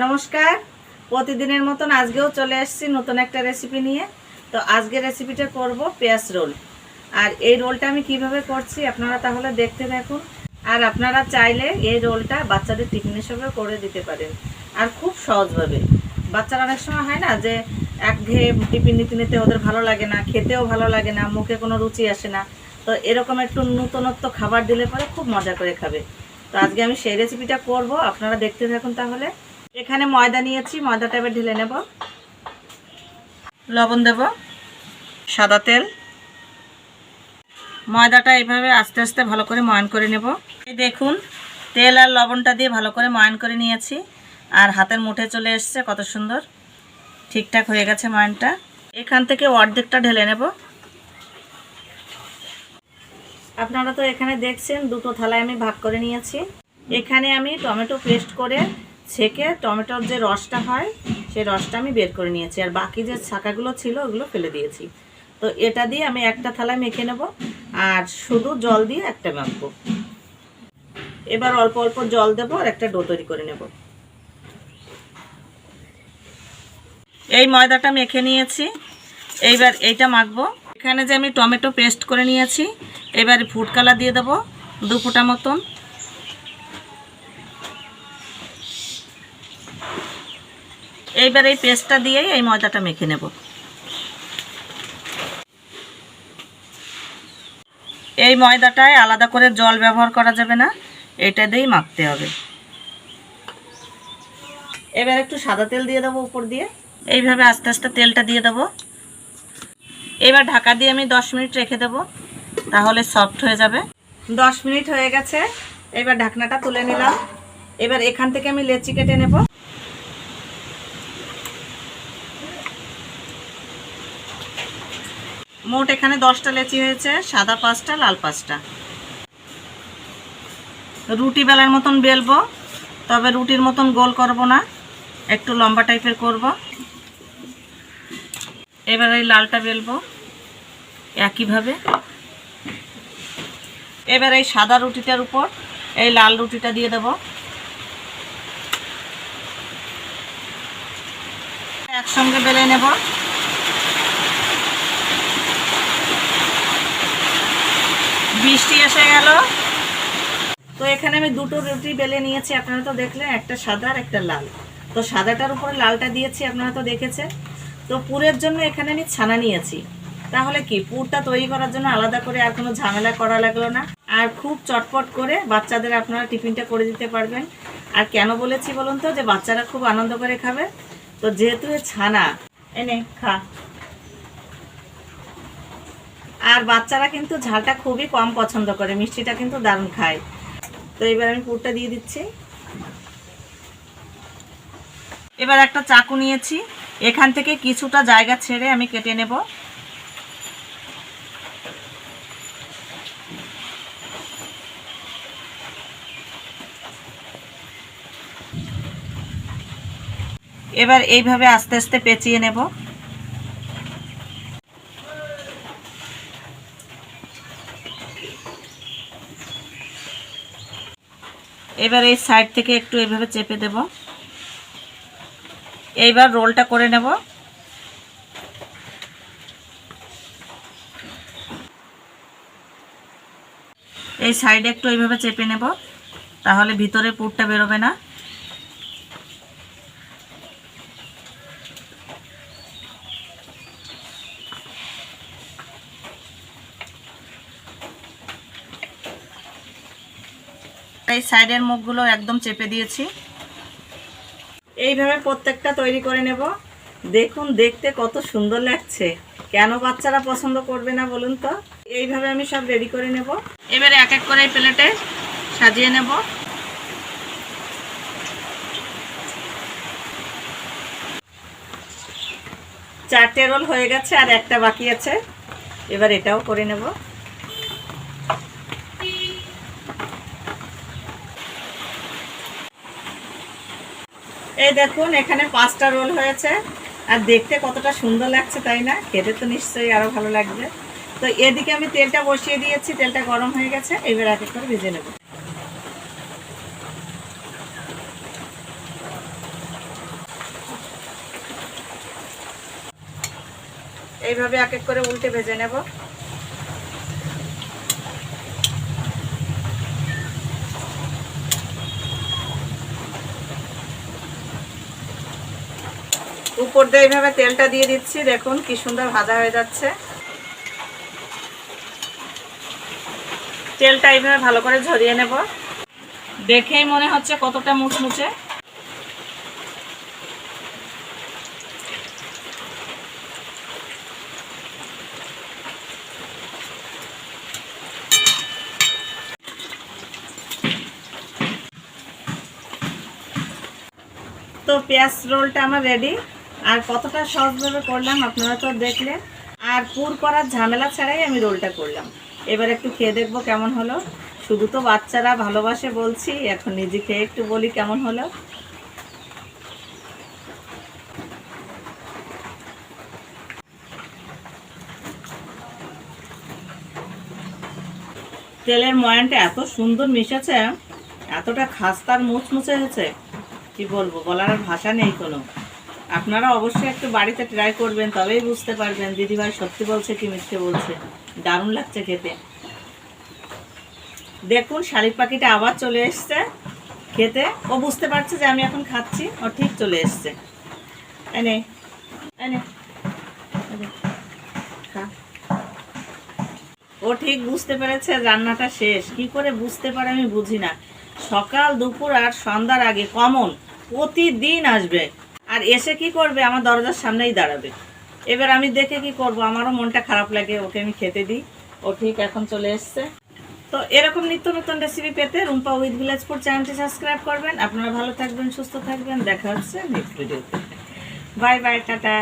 নমস্কার। প্রতিদিনের মতন আজকেও চলে এসেছি নতুন একটা রেসিপি নিয়ে। তো আজকের রেসিপিটা করব পেঁয়াজ রোল। আর এই রোলটা আমি কিভাবে করছি আপনারা তাহলে দেখতে থাকুন। আর আপনারা চাইলে এই রোলটা বাচ্চাদের টিফিন হিসেবে করে দিতে পারেন, আর খুব সহজভাবে। বাচ্চারা অনেক সময় হয় না যে একঘেয়ে টিফিন নিতে নিতে ওদের ভালো লাগে না, খেতেও ভালো লাগে না, মুখে কোনো রুচি আসে না। তো এরকম একটু নূতনত্ব খাবার দিলে পরে খুব মজা করে খাবে। তো আজকে আমি সেই রেসিপিটা করব, আপনারা দেখতে থাকুন তাহলে। এখানে ময়দা নিয়েছি, ময়দাটা এবার ঢেলে নেব। লবণ দেব, সাদা তেল। ময়দাটা এইভাবে আস্তে আস্তে ভালো করে ময়ান করে নেব। এই দেখুন, তেল আর লবণটা দিয়ে ভালো করে ময়ান করে নিয়েছি, আর হাতের মুঠে চলে এসছে কত সুন্দর। ঠিকঠাক হয়ে গেছে ময়ানটা। এখান থেকে অর্ধেকটা ঢেলে নেব। আপনারা তো এখানে দেখছেন দুটো থালায় আমি ভাগ করে নিয়েছি। এখানে আমি টমেটো পেস্ট করে ছেঁকে টমেটোর যে রসটা হয় সেই রসটা আমি বের করে নিয়েছি, আর বাকি যে ছাকাগুলো ছিল ওগুলো ফেলে দিয়েছি। তো এটা দিয়ে আমি একটা থালায় মেখে নেব, আর শুধু জল দিয়ে একটা মাখবো। এবার অল্প অল্প জল দেবো আর একটা ডো তৈরি করে নেব। এই ময়দাটা মেখে নিয়েছি, এইবার এইটা মাখবো। এখানে যে আমি টমেটো পেস্ট করে নিয়েছি, এবার ফুড কালার দিয়ে দেবো 2 ফোঁটা মতন। এইবার এই পেস্টটা দিয়েই এই ময়দাটা মেখে নেব। এই ময়দাটায় আলাদা করে জল ব্যবহার করা যাবে না, এটা দিয়েই মাখতে হবে। এবার একটু সাদা তেল দিয়ে দেবো উপর দিয়ে। এইভাবে আস্তে আস্তে তেলটা দিয়ে দেবো। এবার ঢাকা দিয়ে আমি 10 মিনিট রেখে দেবো, তাহলে সফট হয়ে যাবে। 10 মিনিট হয়ে গেছে, এবার ঢাকনাটা তুলে নিলাম। এবার এখান থেকে আমি লেচি কেটে নেব। মোট এখানে 10টা লেচি হয়েছে, সাদা 5টা, লাল 5টা। রুটি বেলার মতন বেলবো, তবে রুটির মতন গোল করব না, একটু লম্বা টাইপের করব। এবার এই লালটা বেলবো একইভাবে। এবার এই সাদা রুটিটার উপর এই লাল রুটিটা দিয়ে দেব। একসঙ্গে বেলে নেব। বৃষ্টি এসে গেল। তো এখানে আমি দুটো রুটি বেলে নিয়েছি, আপনারা তো দেখলেন, একটা সাদা আর একটা লাল। তো সাদাটার উপরে লালটা দিয়েছি, আপনারা তো দেখেছেন। তো পুরের জন্য এখানে আমি ছানা নিয়েছি। তাহলে কি পুরটা তৈরি করার জন্য আলাদা করে আর কোনো ঝামেলা করা লাগলো না, আর খুব চটপট করে বাচ্চাদের আপনারা টিফিনটা করে দিতে পারবেন। আর কেন বলেছি বলুন তো, যে বাচ্চারা খুব আনন্দ করে খাবে। তো যেহেতু ছানা, এনে খা। আর বাচ্চারা কিন্তু ঝালটা খুবই কম পছন্দ করে, মিষ্টিটা কিন্তু দারুণ খায়। তো এবার আমি পুরটা দিয়ে দিচ্ছি। এবার একটা চাকু নিয়েছি, এখান থেকে কিছুটা জায়গা ছেড়ে আমি কেটে নেব। এবার এইভাবে আস্তে আস্তে পেঁচিয়ে নেব। এবার এই সাইড থেকে একটু এইভাবে চেপে দেব। এইবার রোলটা করে নেব। এই সাইডে একটু এইভাবে চেপে নেব, তাহলে ভিতরে পুরটা বেরোবে না। এই সাইডের মুখগুলো একদম চেপে দিয়েছি। এইভাবে প্রত্যেকটা তৈরি করে নেব। দেখুন দেখতে কত সুন্দর লাগছে, কেন বাচ্চারা পছন্দ করবে না বলুন তো। এইভাবে আমি সব রেডি করে নেব। এবারে এক এক করে প্লেটে সাজিয়ে নেব। চারটে রোল হয়ে গেছে, আর একটা বাকি আছে। এবার এটাও করে নেব। এই দেখুন এখানে 5টা রোল হয়েছে, আর দেখতে কতটা সুন্দর লাগছে তাই না? খেতে তো নিশ্চয়ই আরো ভালো লাগবে। তো এদিকে আমি তেলটা বসিয়ে দিয়েছি, তেলটা গরম হয়ে গেছে। এবার এক এক করে ভেজে নেব। এইভাবে এক এক করে উল্টে ভেজে নেব। উপর দিয়ে এইভাবে তেলটা দিয়ে দিচ্ছি, দেখুন কি সুন্দর ভাজা হয়ে যাচ্ছে। তেলটা এইভাবে ভালো করে ঝরিয়ে নেব। দেখেই মনে হচ্ছে কতটা মুচমুচে। তো পেঁয়াজ রোলটা আমার রেডি। আর কতটা সহজভাবে করলাম আপনারা তো দেখলেন। আর পুর করার ঝামেলা ছাড়াই আমি রোলটা করলাম। এবার একটু খেয়ে দেখবো কেমন হলো। শুধু তো বাচ্চারা ভালোবাসে বলছি, এখন নিজে খেয়ে একটু বলি কেমন হলো। তেলের ময়ানটা এত সুন্দর মিশেছে, এতটা খাস্তার মুচমুচে হয়েছে, কি বলবো, বলার আর ভাষা নেই কোনো। আপনারা অবশ্যই একটু বাড়িতে ট্রাই করবেন, তবেই বুঝতে পারবেন দিদিভাই সত্যি বলছে কি মিথ্যে বলছে। দারুণ লাগছে খেতে। দেখুন শালিক পাখিটা আবার চলে এসছে খেতে। ও বুঝতে পারছে যে আমি এখন খাচ্ছি, ও ঠিক চলে এসছে। এনে এনে খা। ও ঠিক বুঝতে পেরেছে রান্নাটা শেষ। কি করে বুঝতে পারে আমি বুঝি না। সকাল দুপুর আর সন্ধ্যার আগে কমন প্রতিদিন আসবে, আর এসে কি করবে, আমার দরজার সামনেই দাঁড়াবে। এবার আমি দেখে কি করব, আমারও মনটা খারাপ লাগে, ওকে আমি খেতে দিই। ও ঠিক এখন চলে এসছে। তো এরকম নিত্য নতুন রেসিপি পেতে রুম্পা উইথ ভিলেজ ফুড চ্যানেলটি সাবস্ক্রাইব করবেন। আপনারা ভালো থাকবেন, সুস্থ থাকবেন। দেখা হচ্ছে নেক্সট ভিডিওতে। Bye bye, tata.